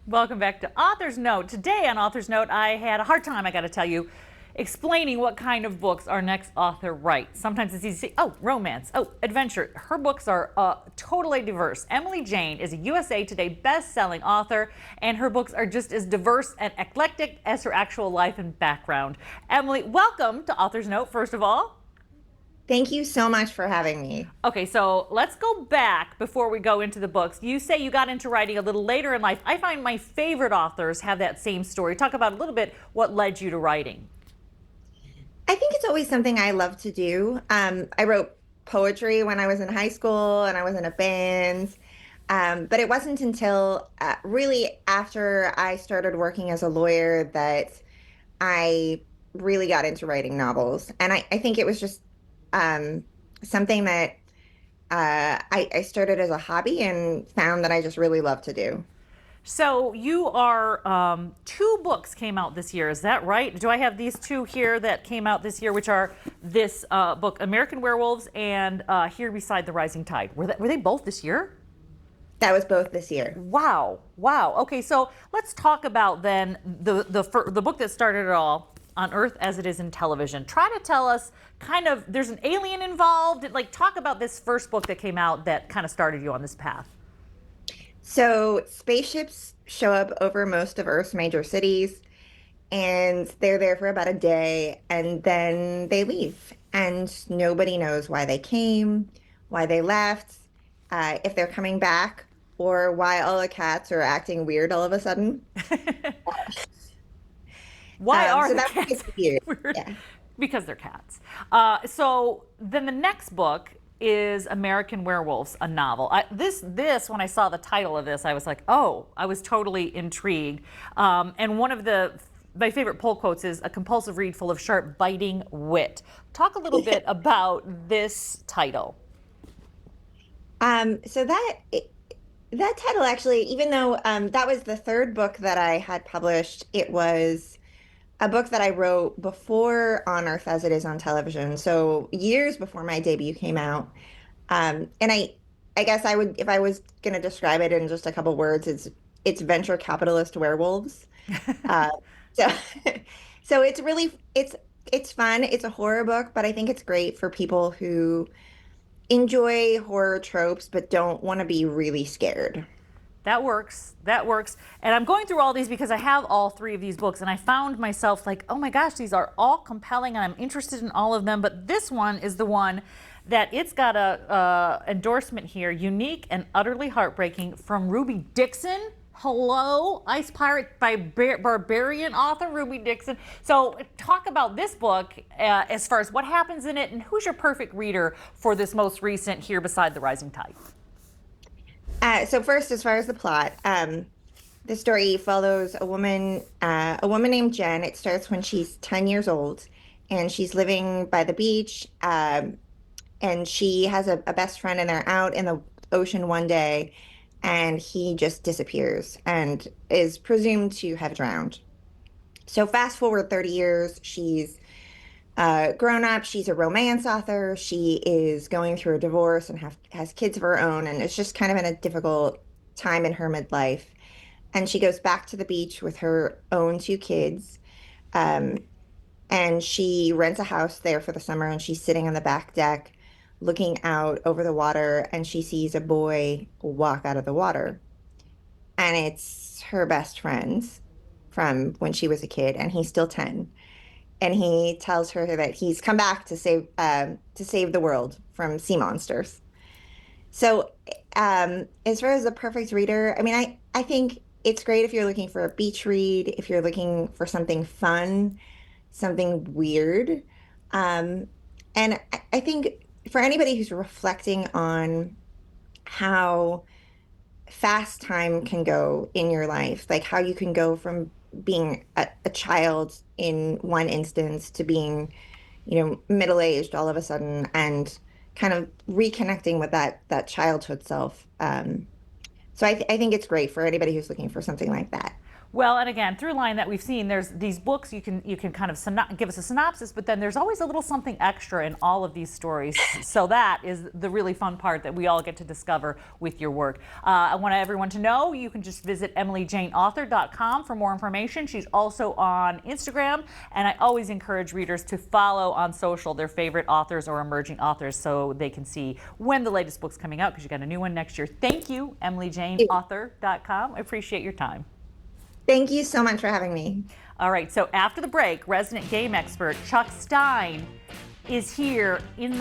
Welcome back to Author's Note. Today on Author's Note, I had a hard time, I got to tell you, explaining what kind of books our next author writes. Sometimes it's easy to say, oh, romance, oh, adventure. Her books are totally diverse. Emily Jane is a USA Today best-selling author, and her books are just as diverse and eclectic as her actual life and background. Emily, welcome to Author's Note, first of all. Thank you so much for having me. Okay, so let's go back before we go into the books. You say you got into writing a little later in life. I find my favorite authors have that same story. Talk about a little bit what led you to writing. I think it's always something I love to do. I wrote poetry when I was in high school and I was in a band. But it wasn't until really after I started working as a lawyer that I really got into writing novels. And I think it was just um, something that I started as a hobby and found that I just really love to do. So you are two books came out this year. Is that right? Do I have these two here that came out this year, which are this book, American Werewolves, and Here Beside the Rising Tide? Were they both this year? That was both this year. Wow, wow. Okay, so let's talk about then the book that started it all, On Earth as It Is in Television. Try to tell us kind of there's an alien involved. Like talk about this first book that came out that kind of started you on this path. So spaceships show up over most of Earth's major cities, and they're there for about a day, and then they leave. And nobody knows why they came, why they left, if they're coming back, or why all the cats are acting weird all of a sudden. Why are So the that's cats just weird. weird? Yeah. Because they're cats. So then the next book is American Werewolves, a novel. This when I saw the title of this, I was like, oh, I was totally intrigued. And one of my favorite pull quotes is a compulsive read full of sharp, biting wit. Talk a little bit about this title. So that title actually, even though that was the third book that I had published, it was a book that I wrote before On Earth as It Is on Television, so years before my debut came out. And I guess I would, if I was going to describe it in just a couple words, it's venture capitalist werewolves. Uh, so so it's really it's fun. It's a horror book, but I think it's great for people who enjoy horror tropes but don't want to be really scared. That works. That works. And I'm going through all these because I have all three of these books, and I found myself like, oh my gosh, these are all compelling, and I'm interested in all of them. But this one is the one that it's got a endorsement here, unique and utterly heartbreaking, from Ruby Dixon. Hello, Ice Pirate by Barbarian author Ruby Dixon. So, talk about this book as far as what happens in it, and who's your perfect reader for this most recent Here Beside the Rising Tide. So first, as far as the plot, the story follows a woman named Jen. It starts when she's 10 years old, and she's living by the beach. And she has a best friend, and they're out in the ocean one day, and he just disappears and is presumed to have drowned. So fast forward 30 years, she's grown up. She's a romance author. She is going through a divorce and has kids of her own, and it's just kind of in a difficult time in her midlife. And she goes back to the beach with her own two kids, um, and she rents a house there for the summer. And she's sitting on the back deck, looking out over the water, and she sees a boy walk out of the water, and it's her best friend from when she was a kid, and he's still 10, and he tells her that he's come back to save the world from sea monsters. So, as far as the perfect reader, I mean, I think it's great if you're looking for a beach read, if you're looking for something fun, something weird, um, and I think for anybody who's reflecting on how fast time can go in your life, like how you can go from being a child in one instance to being, middle-aged all of a sudden, and kind of reconnecting with that childhood self. So I think it's great for anybody who's looking for something like that. Well, and again, through line that we've seen, there's these books you can kind of give us a synopsis, but then there's always a little something extra in all of these stories. So that is the really fun part that we all get to discover with your work. I want everyone to know you can just visit emilyjaneauthor.com for more information. She's also on Instagram, and I always encourage readers to follow on social their favorite authors or emerging authors so they can see when the latest book's coming out, because you got a new one next year. Thank you, emilyjaneauthor.com. I appreciate your time. Thank you so much for having me. All right, so after the break, resident game expert Chuck Stein is here in